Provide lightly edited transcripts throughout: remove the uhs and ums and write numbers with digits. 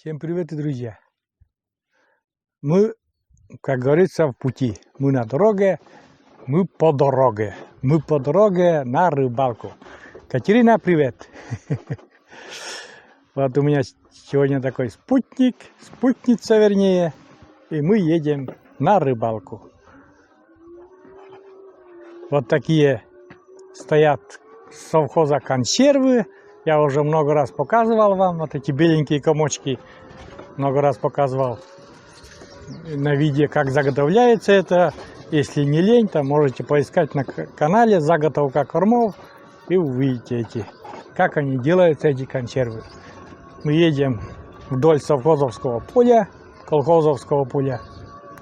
Всем привет, друзья! Мы, как говорится, в пути. Мы на дороге, мы по дороге. Мы по дороге на рыбалку. Катерина, привет! Вот у меня сегодня такой спутник, спутница вернее, и мы едем на рыбалку. Вот такие стоят с совхоза консервы. Я уже много раз показывал вам, вот эти беленькие комочки. Много раз показывал на видео, как заготовляется это. Если не лень, то можете поискать на канале «Заготовка кормов» и увидите, как они делаются, эти консервы. Мы едем вдоль совхозовского поля, колхозовского поля.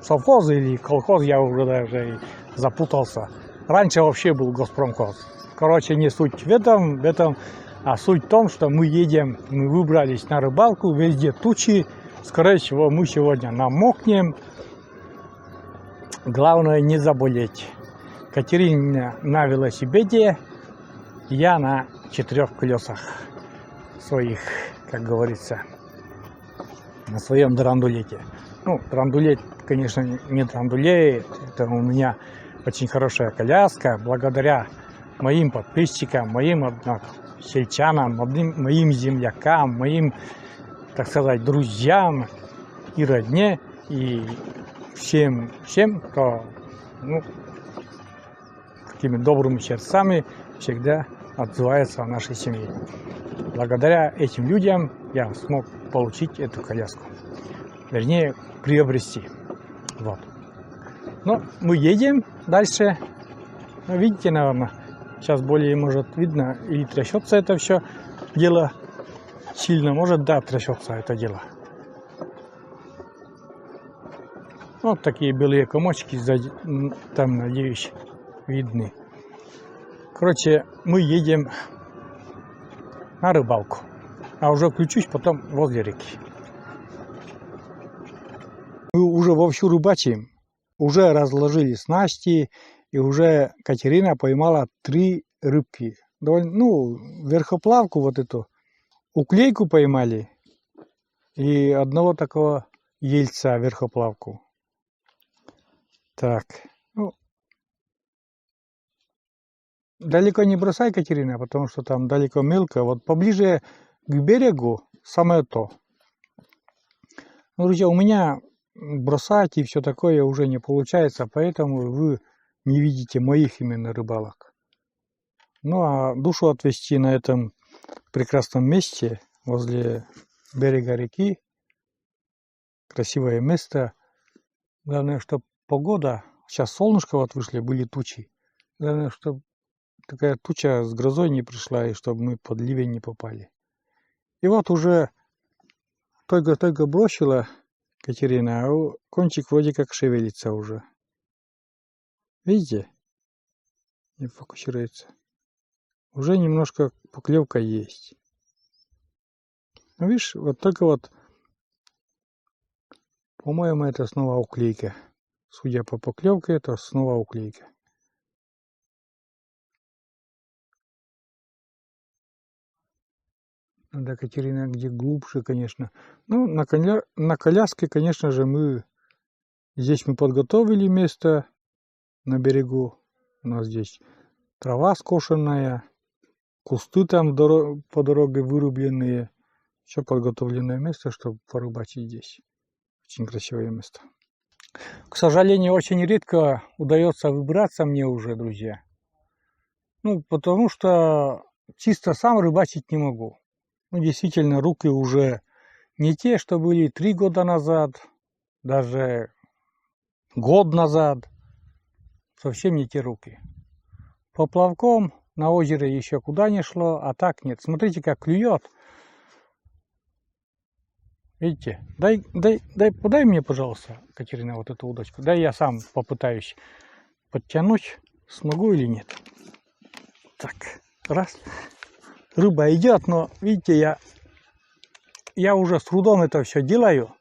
Совхоз или колхоз, я уже даже запутался. Раньше вообще был госпромхоз. Короче, не суть в этом, а суть в том, что мы едем, мы выбрались на рыбалку, везде тучи. Скорее всего, мы сегодня намокнем. Главное не заболеть. Катерина на велосипеде, я на 4 колесах своих, как говорится, на своем драндулете. Ну, драндулет, конечно, не драндулет, это у меня очень хорошая коляска, благодаря моим подписчикам, моим односельчанам, моим землякам, моим, так сказать, друзьям и родне, и всем, кто такими добрыми сердцами всегда отзывается о нашей семье. Благодаря этим людям я смог получить эту коляску. Вернее, приобрести. Вот. Но мы едем дальше. Видите, наверное, сейчас более, может, видно, или трясется это все дело сильно. Может, да, трясется это дело. Вот такие белые комочки там, надеюсь, видны. Короче, мы едем на рыбалку. А уже включусь потом возле реки. Мы уже вовсю рыбачим. Уже разложили снасти. И уже Катерина поймала 3 рыбки. Верхоплавку вот эту. Уклейку поймали. И одного такого ельца верхоплавку. Так. Далеко не бросай, Катерина, потому что там далеко мелко. Вот поближе к берегу самое то. Друзья, у меня бросать и все такое уже не получается, поэтому вы не видите моих именно рыбалок. Ну а душу отвести на этом прекрасном месте, возле берега реки. Красивое место. Главное, чтобы погода, сейчас солнышко вот вышли, были тучи. Главное, чтобы такая туча с грозой не пришла, и чтобы мы под ливень не попали. И вот уже только бросила Катерина, а кончик вроде как шевелится уже. Видите? Не фокусируется. Уже немножко поклевка есть. Ну, видишь, вот только вот, по-моему, это снова уклейка. Судя по поклевке, это снова уклейка. Надо, Катерина, где глубже, конечно. Ну, на коляске, конечно же, здесь мы подготовили место на берегу. У нас здесь трава скошенная, кусты там по дороге вырубленные. Все подготовленное место, чтобы порыбачить здесь. Очень красивое место. К сожалению, очень редко удается выбраться мне уже, друзья. Потому что чисто сам рыбачить не могу. Действительно, руки уже не те, что были 3 года назад, даже год назад. Совсем не те руки. Поплавком на озере еще куда не шло, а так нет. Смотрите, как клюет. Видите? Подай мне, пожалуйста, Катерина, вот эту удочку. Дай я сам попытаюсь подтянуть. Смогу или нет? Так, раз. Рыба идет, но, видите, я уже с трудом это все делаю.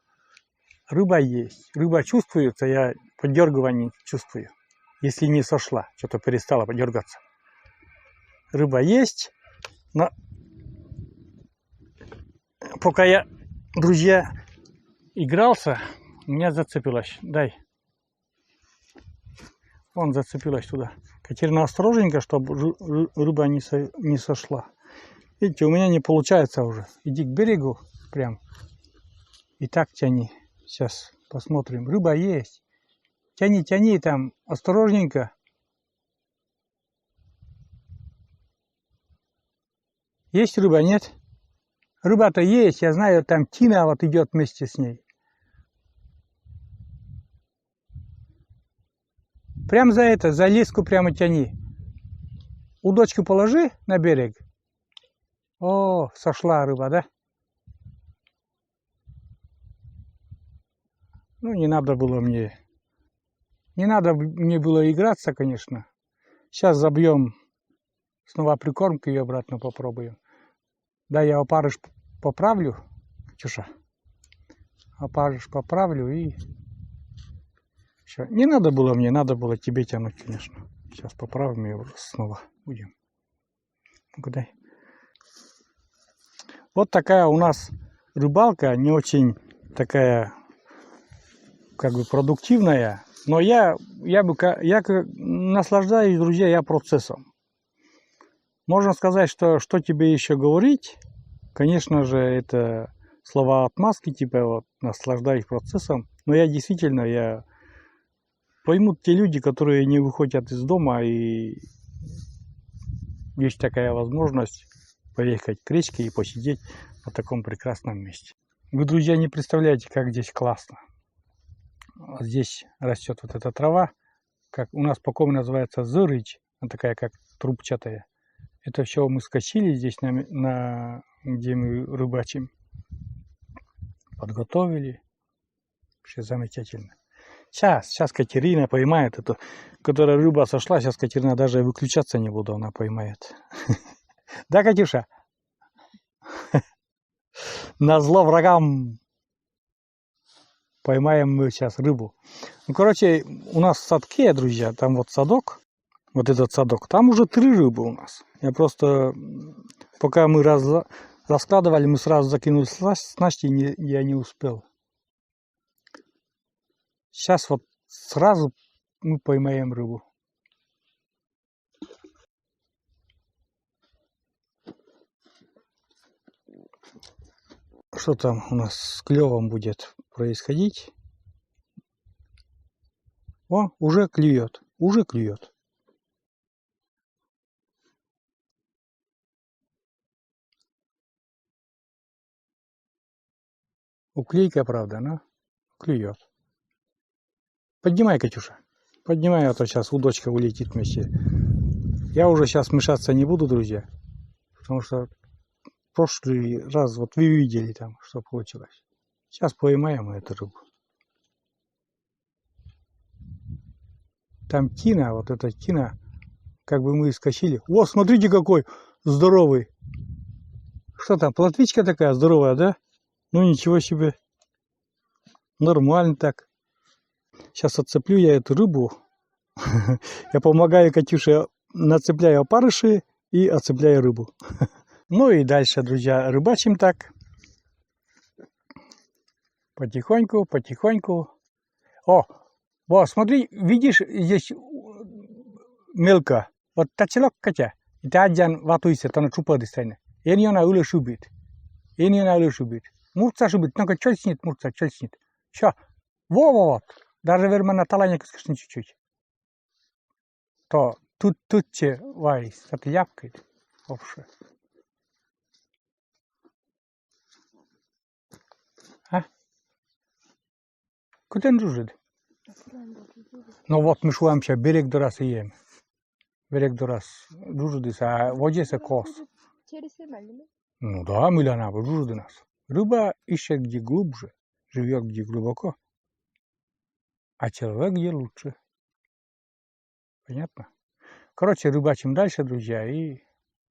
Рыба есть. Рыба чувствуется, я подергивание чувствую. Если не сошла, что-то перестала подергаться. Рыба есть, но пока я друзья, игрался, у меня зацепилась. Дай. Вон зацепилась туда. Катерина, осторожненько, чтобы рыба не сошла. Видите, у меня не получается уже. Иди к берегу прям. И так тяни. Сейчас посмотрим. Рыба есть. Тяни, тяни там. Осторожненько. Есть рыба, нет? Рыба-то есть. Я знаю, там Тина вот идет вместе с ней. Прям за леску прямо тяни. Удочку положи на берег. О, сошла рыба, да? Ну, не надо было мне. Не надо мне было играться, конечно. Сейчас забьем снова прикормку и обратно попробуем. Да, я опарыш поправлю, Катюша. Опарыш поправлю и... Все. Не надо было мне, надо было тебе тянуть, конечно. Сейчас поправим и снова будем. Ну-ка, вот такая у нас рыбалка, не очень такая, как бы, продуктивная. Но я наслаждаюсь, друзья, я процессом. Можно сказать, что тебе еще говорить. Конечно же, это слова отмазки, типа вот наслаждаюсь процессом. Но я действительно, поймут те люди, которые не выходят из дома, и есть такая возможность поехать к речке и посидеть на таком прекрасном месте. Вы, друзья, не представляете, как здесь классно. Здесь растет вот эта трава, как у нас по-коmu называется зырыч, она такая как трубчатая. Это все мы скосили здесь, где мы рыбачим. Подготовили. Вообще замечательно. Сейчас Катерина поймает эту, которая рыба сошла. Сейчас Катерина даже выключаться не буду, она поймает. Да, Катюша? Назло врагам. Поймаем мы сейчас рыбу. Ну, короче, у нас в садке, друзья, там вот садок, вот этот садок, там уже 3 рыбы у нас. Я просто, пока мы раскладывали, мы сразу закинули снасти, и я не успел. Сейчас вот сразу мы поймаем рыбу. Что там у нас с клевом будет происходить? О, уже клюет, уже клюет. Уклейка, правда, но клюет. Поднимай, Катюша. Поднимай, а то сейчас удочка улетит вместе. Я уже сейчас мешаться не буду, друзья. Потому что в прошлый раз, вот вы видели там, что получилось. Сейчас поймаем мы эту рыбу. Там тина, вот эта тина, как бы мы и скосили. О, смотрите, какой здоровый. Что там, плотвичка такая здоровая, да? Ну, ничего себе. Нормально так. Сейчас отцеплю я эту рыбу. Я помогаю Катюше, нацепляю опарыши и отцепляю рыбу. Ну и дальше, друзья, рыбачим так. Потихоньку, потихоньку. О, вот, смотри, видишь, здесь мелко. Вот тачелок Катя. Это один ватуйся, то на чупа дистайна. Ени она улы шубит. Ени она улы шубит. Мурца шубит, ну-ка, чельснит, мурца, чельснит. Ща, вот. Даже верма на талане кускашни чуть-чуть. То тут че вайс, это япкает. Овше. А? Куда дружит? Ну вот мы шуем сейчас, берег до раз и ем. Берег до раз. Дружит, а воде се кос. Ну да, Миляна, дружит нас. Рыба ищет где глубже, живет где глубоко, а человек где лучше. Понятно? Короче, рыбачим дальше, друзья, и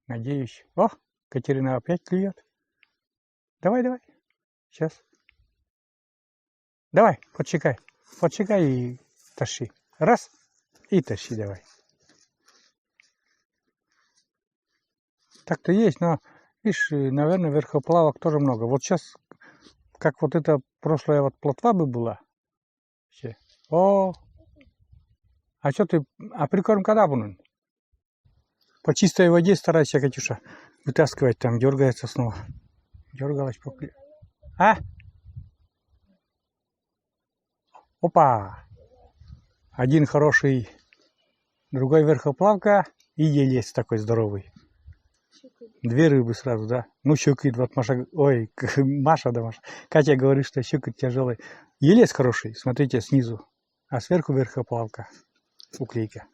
надеюсь... О, Катерина опять клюет. Давай. Сейчас. Давай, подчекай. Подчекай и тащи. Раз, и тащи давай. Так-то есть, но, видишь, наверное, верхоплавок тоже много. Вот сейчас как вот эта прошлая вот плотва бы была. Вообще. О, а что ты, а прикорм когда будем? По чистой воде старайся, Катюша, вытаскивать, там дергается снова. Дергалась по... А? Опа! Один хороший, другой верхоплавка и елец такой здоровый. Две рыбы сразу, да? Ну, щукит, вот Маша, ой, Маша, да, Маша. Катя говорит, что щукит тяжелый. Елец хороший, смотрите, снизу. А сверху верхоплавка, уклейка.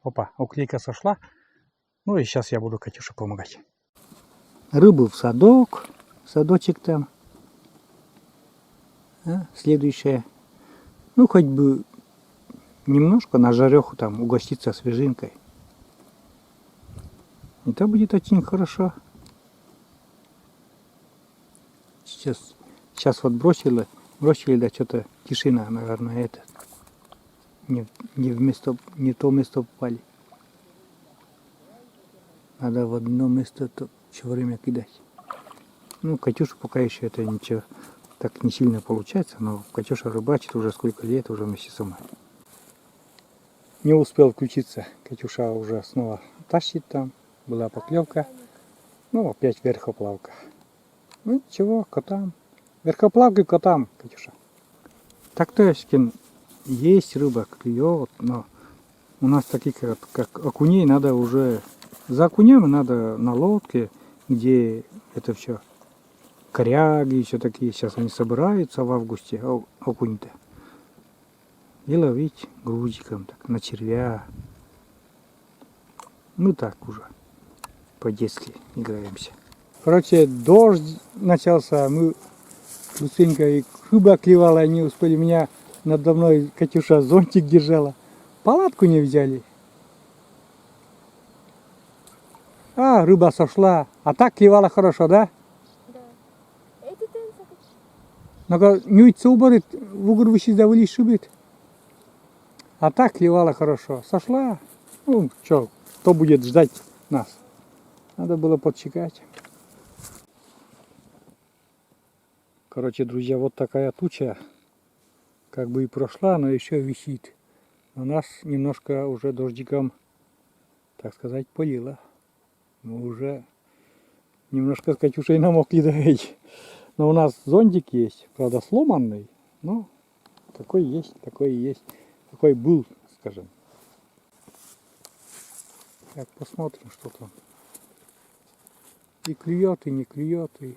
Опа, уклейка сошла. Ну и сейчас я буду Катюше помогать. Рыбу в садок, садочек там. А, следующая. Ну, хоть бы немножко на жареху там угоститься свежинкой. Это будет очень хорошо. Сейчас вот бросили, да что-то тишина, наверное, это. Не то место попали. Надо в одно место все время кидать. Ну, Катюша пока еще это ничего так не сильно получается, но Катюша рыбачит уже сколько лет, уже вместе со мной. Не успел включиться. Катюша уже снова тащит там. Была поклевка. Ну, опять верхоплавка. Ну, ничего, котам. Верхоплавка котам, Катюша. Так-то, есть рыба, клюет, но у нас таких, как окуней, надо уже... За окунями надо на лодке, где это все коряги и все такие. Сейчас они собираются в августе, окунь-то. И ловить грузиком, так, на червя. Мы так уже по-детски играемся. Короче, дождь начался, мы быстренько и рыба клевала, не успели. Меня надо мной Катюша зонтик держала. Палатку не взяли. А, рыба сошла. А так клевала хорошо, да? Да. Эти тенцы. Но нюйца уборит, в угор вышли завели шибит. А так клевала хорошо. Сошла. Ну, что, кто будет ждать нас? Надо было подчекать. Короче, друзья, вот такая туча. Как бы и прошла, но еще висит. У нас немножко уже дождиком, так сказать, полило. Мы уже немножко с Катюшей намокли, да ведь. Но у нас зонтик есть, правда сломанный, но такой есть, такой и есть. Такой был, скажем. Так, посмотрим, что там. И клюет, и не клюет, и...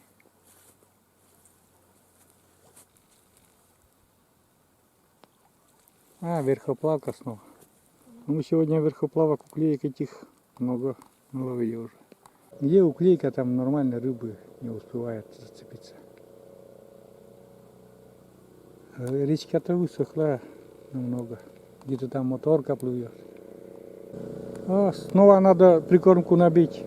А, верхоплавка снова. Ну, мы сегодня верхоплавок, уклеек этих много наловили уже. Где уклейка, там нормально рыбы не успевает зацепиться. Речка-то высохла немного. Где-то там моторка плывет. А, снова надо прикормку набить.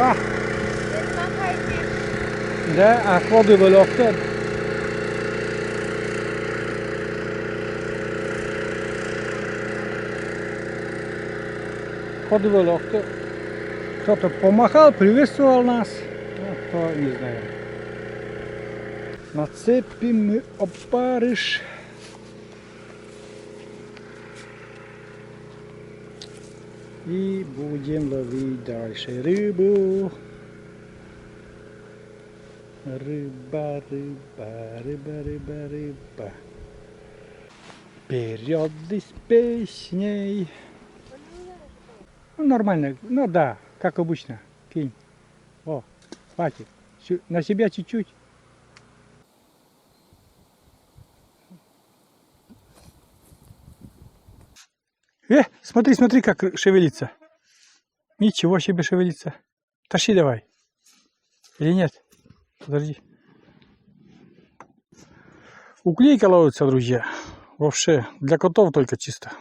Ah, да, а ходы вылёгты. Ходы вылёгты. Кто-то помахал, приветствовал нас. Ну, кто, не знаю. Нацепим мы опарыш. И будем ловить дальше рыбу. Рыба, рыба, рыба, рыба, рыба. Вперед с песней. Ну, нормально. Ну да, как обычно. Кинь. О, хватит. На себя чуть-чуть. Смотри, смотри, как шевелится. Ничего себе шевелится. Тащи давай. Или нет? Подожди. Уклейка ловится, друзья. Вообще, для котов только чисто.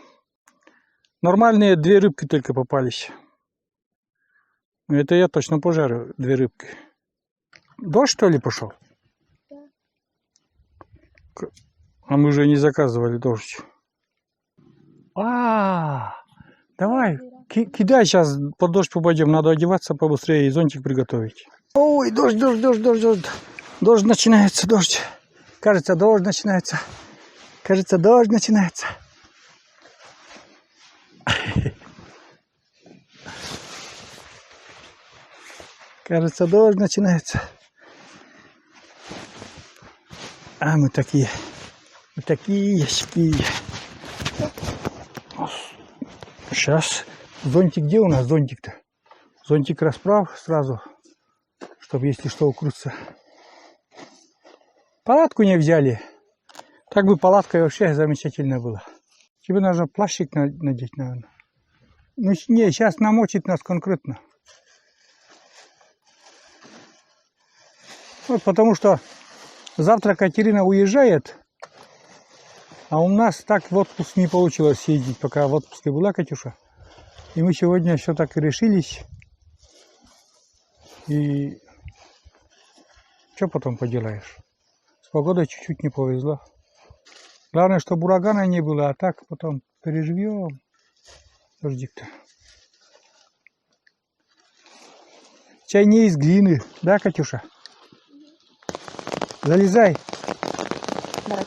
Нормальные две рыбки только попались. Это я точно пожарю 2 рыбки. Дождь, что ли, пошел? Да. А мы же не заказывали дождь. Давай, кидай, сейчас под дождь попадем. Надо одеваться побыстрее и зонтик приготовить. Ой, дождь. Дождь начинается, дождь. Кажется, дождь начинается. Кажется, дождь начинается. А мы такие спи. Сейчас. Зонтик где у нас? Зонтик-то? Зонтик расправ сразу, чтобы если что укрыться. Палатку не взяли. Так бы палатка вообще замечательно была. Тебе нужно плащик надеть, наверное. Ну не, сейчас намочит нас конкретно. Вот потому что завтра Катерина уезжает, а у нас так в отпуск не получилось съездить, пока в отпуске была Катюша. И мы сегодня все так и решились. И что потом поделаешь? С погодой чуть-чуть не повезло. Главное, чтобы урагана не было, а так потом переживем. Дождик-то. Чай не из глины, да, Катюша? Залезай. Давай.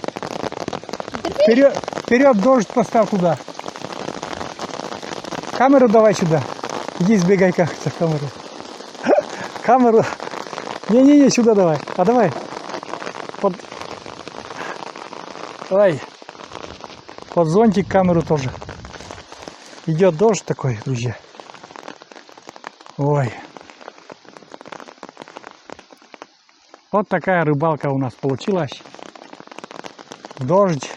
Вперед, дождь поставь туда. Камеру давай сюда. Иди сбегай как-то камеру. Камеру. Не, сюда давай. А давай. Давай. Под зонтик камеру тоже. Идет дождь такой, друзья. Ой. Вот такая рыбалка у нас получилась. Дождь.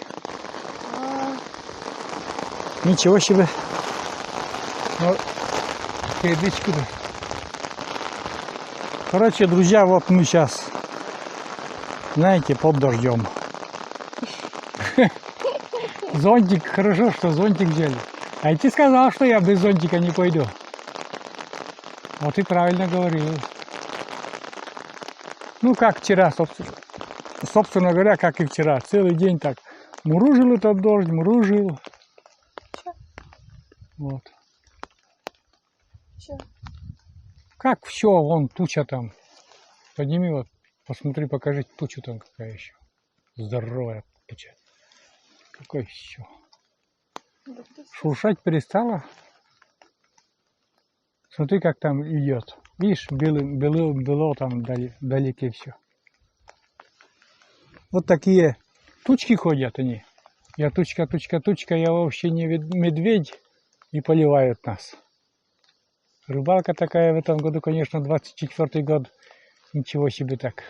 Ничего себе. Ну, передычку-то. Короче, друзья, вот мы сейчас, знаете, под дождем. Зонтик, хорошо, что зонтик взяли. А ты сказал, что я без зонтика не пойду. Вот и правильно говорил. Ну, как вчера, собственно говоря, как и вчера. Целый день так муружил этот дождь, муружил. Вот. Чё? Как все, вон туча там. Подними вот, посмотри, покажи тучу там какая еще. Здоровая туча. Какой еще? Шуршать перестала. Смотри, как там идет. Видишь, бело там вдалеке все. Вот такие тучки ходят они. Я тучка, я вообще не медведь, и поливают нас. Рыбалка такая в этом году, конечно, 24-й год. Ничего себе так.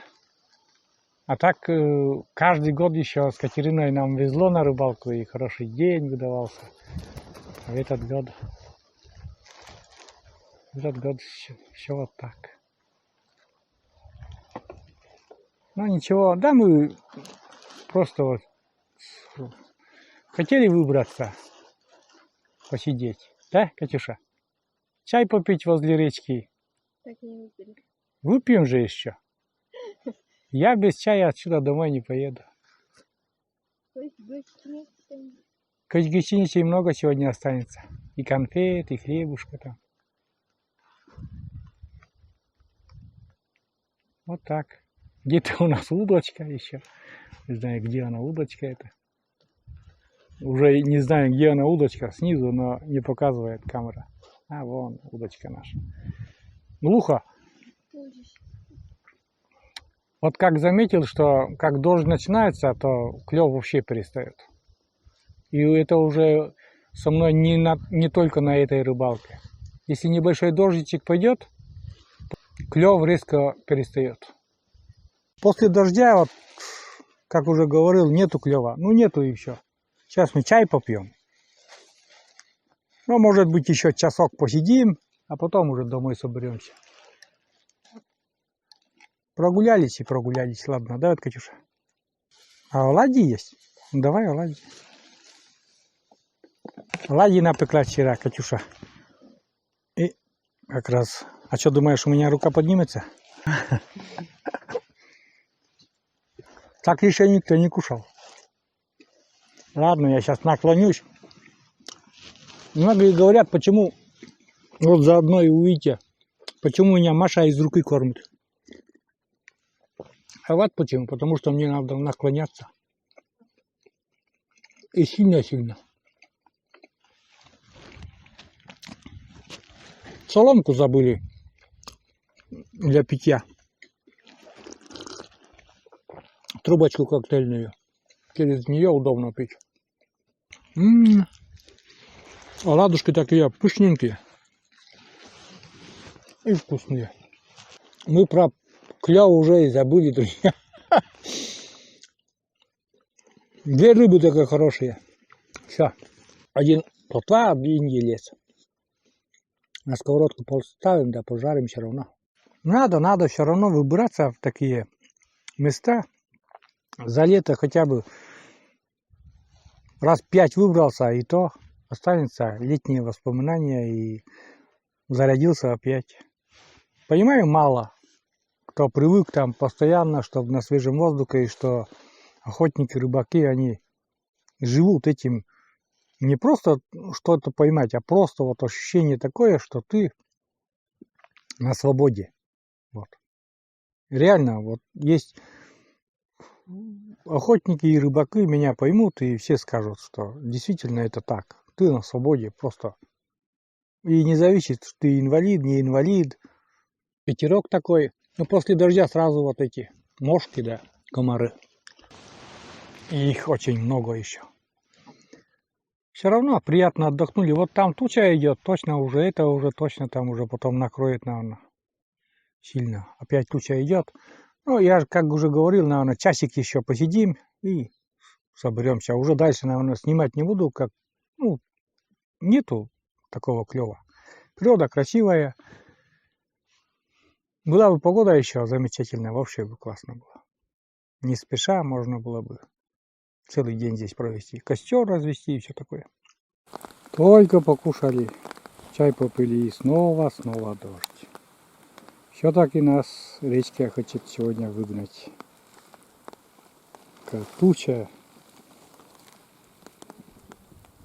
А так каждый год еще с Катериной нам везло на рыбалку, и хороший день выдавался. А в этот год все вот так. Ну ничего, да, мы просто вот хотели выбраться, посидеть, да, Катюша? Чай попить возле речки. Так не выпили. Выпьем же еще. Я без чая отсюда домой не поеду. Гостиницы много сегодня останется. И конфет, и хлебушка там. Вот так. Где-то у нас удочка еще. Не знаю, где она, удочка это. Уже не знаю, где она, удочка, снизу, но не показывает камера. А, вон удочка наша. Глухо. Вот как заметил, что как дождь начинается, то клев вообще перестает. И это уже со мной не только на этой рыбалке. Если небольшой дождичек пойдет, клев резко перестает. После дождя, вот, как уже говорил, нету клева. Ну нету и все. Сейчас мы чай попьем. Ну, может быть, еще часок посидим, а потом уже домой соберемся. Прогулялись и прогулялись. Ладно, да, вот, Катюша? А оладьи есть? Ну, давай оладьи. Оладьи напекла вчера, Катюша. И как раз А что, думаешь, у меня рука поднимется? Так еще никто не кушал. Ладно, я сейчас наклонюсь. Многие говорят, почему, вот заодно и увидите, почему меня Маша из руки кормит. А вот почему, потому что мне надо наклоняться. И сильно-сильно. Соломку забыли для питья. Трубочку коктейльную. Через нее удобно пить. Оладушки такие пышненькие и вкусные. Мы про клёв уже и забыли, друзья. Две рыбы такие хорошие. Все. Один плотва, один елец. На сковородку поставим, да пожарим все равно. Надо все равно выбираться в такие места. За лето хотя бы раз 5 выбрался, и то останется летние воспоминания, и зарядился опять. Понимаю, мало кто привык там постоянно, чтобы на свежем воздухе, и что охотники, рыбаки, они живут этим. Не просто что-то поймать, а просто вот ощущение такое, что ты на свободе. Вот. Реально, вот есть охотники и рыбаки меня поймут, и все скажут, что действительно это так. Ты на свободе просто. И не зависит, что ты инвалид, не инвалид. Ветерок такой. Но после дождя сразу вот эти мошки, да, комары. И их очень много еще. Все равно приятно отдохнули. Вот там туча идет, точно уже, это уже точно там уже потом накроет, наверное, сильно. Опять туча идет. Ну, я же, как уже говорил, наверное, часик еще посидим и соберемся. Уже дальше, наверное, снимать не буду, как, ну, нету такого клёва. Природа красивая. Была бы погода еще замечательная, вообще бы классно было. Не спеша можно было бы целый день здесь провести. Костер развести и все такое. Только покушали, чай попили, и снова дождь. Все-таки нас речка хочет сегодня выгнать. Как туча.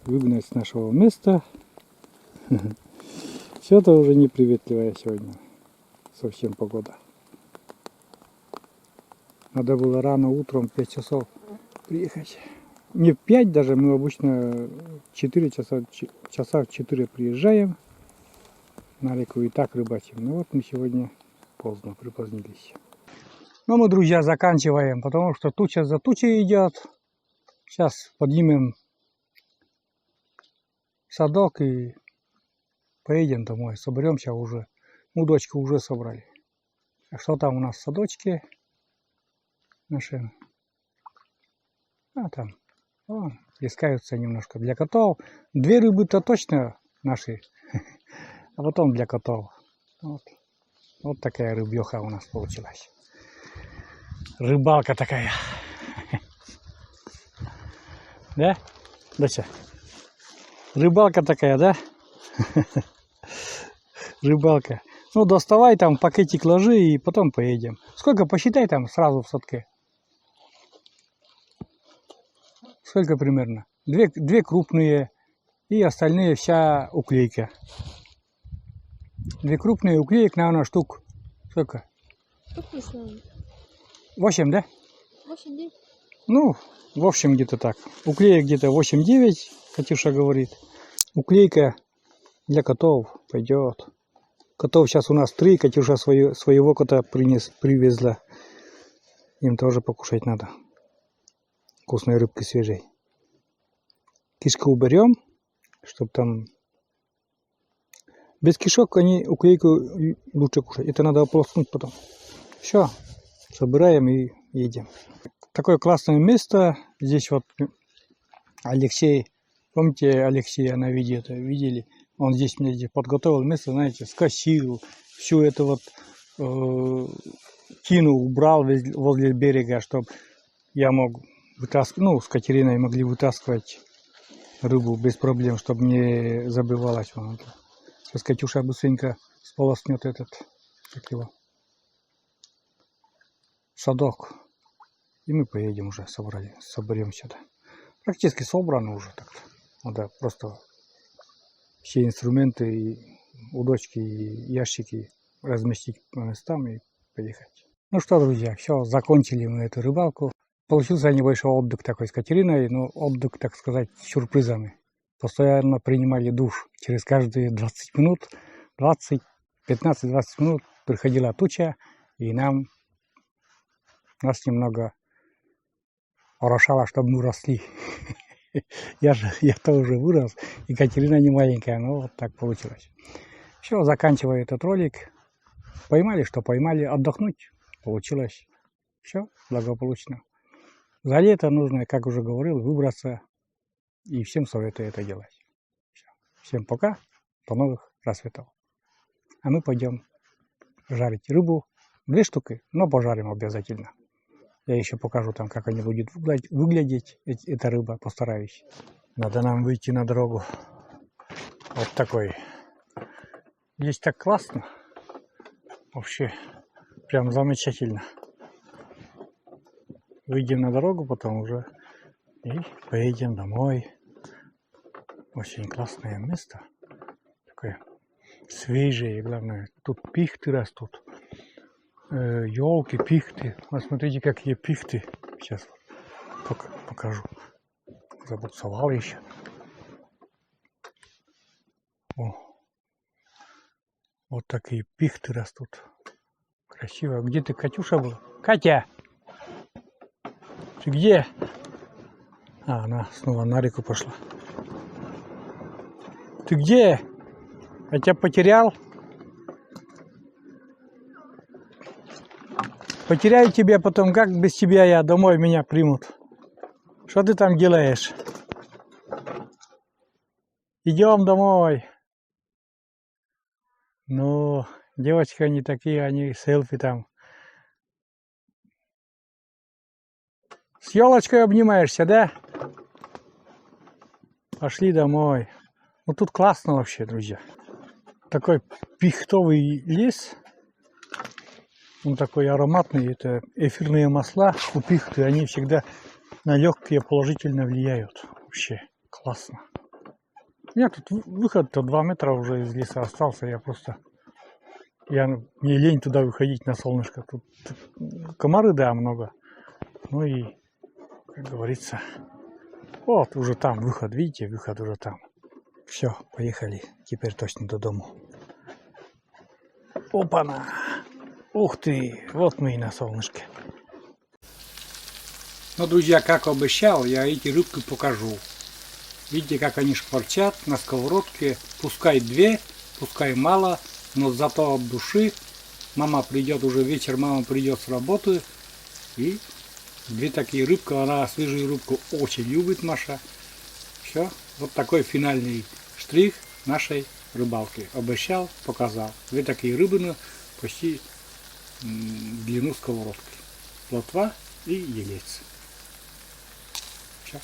Выгнать с нашего места. Все-то уже неприветливая сегодня. Совсем погода. Надо было рано утром, 5 часов приехать. Не в 5 даже, мы обычно 4 часа в 4 приезжаем на реку и так рыбачим. Но вот мы сегодня поздно припозднились. Но мы, друзья, заканчиваем, потому что туча за тучей идет. Сейчас поднимем садок и поедем домой. Соберемся уже. Удочку уже собрали. А что там у нас в садочке наши? А там плескаются немножко для котов. 2 рыбы-то точно наши, а потом для котов. Вот такая рыбьеха у нас получилась. Рыбалка такая. Да? Дача? Рыбалка такая, да? Рыбалка. Ну, доставай там, пакетик ложи и потом поедем. Сколько, посчитай там сразу в садке. Сколько примерно? 2 крупные и остальные вся уклейка. 2 крупные, уклеек, наверное, штук. Сколько? 8, да? 8-9. Ну, в общем, где-то так. Уклеек где-то 8-9, Катюша говорит. Уклейка для котов пойдет. Котов сейчас у нас 3, Катюша своего кота привезла. Им тоже покушать надо. Вкусной рыбки свежей. Кишку уберем, чтобы там... Без кишок они уклейку лучше кушать. Это надо ополоснуть потом. Все, собираем и едем. Такое классное место. Здесь вот Алексей, помните Алексея на видео видели? Он здесь мне здесь подготовил место, знаете, скосил, всю это вот тину убрал возле берега, чтобы я мог вытаскивать, ну, с Катериной могли вытаскивать рыбу без проблем, чтобы не забывалась. Сейчас Катюша быстренько сполоснет этот, как его, садок. И мы поедем уже, соберем сюда. Практически собрано уже так-то. Надо просто все инструменты и удочки и ящики разместить по местам и поехать. Ну что, друзья, все, закончили мы эту рыбалку. Получился небольшой отдых такой с Катериной, но отдых, так сказать, с сюрпризами. Постоянно принимали душ. Через каждые 20 минут, 15-20 минут приходила туча, и нас немного орошало, чтобы мы росли. Я-то уже вырос, и Катерина не маленькая, но вот так получилось. Все, заканчиваю этот ролик. Поймали, что поймали, отдохнуть получилось. Все благополучно. За лето нужно, как уже говорил, выбраться. И всем советую это делать. Все. Всем пока, до новых рассветов. А мы пойдем жарить рыбу. 2 штуки, но пожарим обязательно. Я еще покажу там, как они будут выглядеть, эта рыба, постараюсь. Надо нам выйти на дорогу. Вот такой. Здесь так классно. Вообще, прям замечательно. Выйдем на дорогу, потом уже и поедем домой. Очень классное место. Такое свежее, главное. Тут пихты растут. Елки, пихты. Вот смотрите, какие пихты. Сейчас покажу. Забуксовал еще. О. Вот такие пихты растут. Красиво. Где ты, Катюша, была? Катя! Ты где? А, она снова на реку пошла. Ты где? Я тебя потерял? Потеряю тебя потом, как без тебя я домой меня примут? Что ты там делаешь? Идем домой. Ну, девочки они такие, они селфи там. С елочкой обнимаешься, да? Пошли домой. Вот тут классно вообще, друзья. Такой пихтовый лес. Он такой ароматный. Это эфирные масла у пихты. Они всегда на легкие положительно влияют. Вообще классно. У меня тут выход-то 2 метра уже из леса остался. Мне лень туда выходить на солнышко. Тут комары, да, много. Ну и, как говорится, вот уже там выход. Видите, выход уже там. Все, поехали. Теперь точно до дому. Опа-на! Ух ты! Вот мы и на солнышке. Ну, друзья, как обещал, я эти рыбки покажу. Видите, как они шкварчат на сковородке. Пускай 2, пускай мало, но зато от души. Мама придет уже вечер, мама придет с работы. И 2 такие рыбки. Она свежую рыбку очень любит, Маша. Все, вот такой финальный штрих нашей рыбалки. Обещал, показал. 2 такие рыбины почти длину сковородки. Плотва и елец. Все.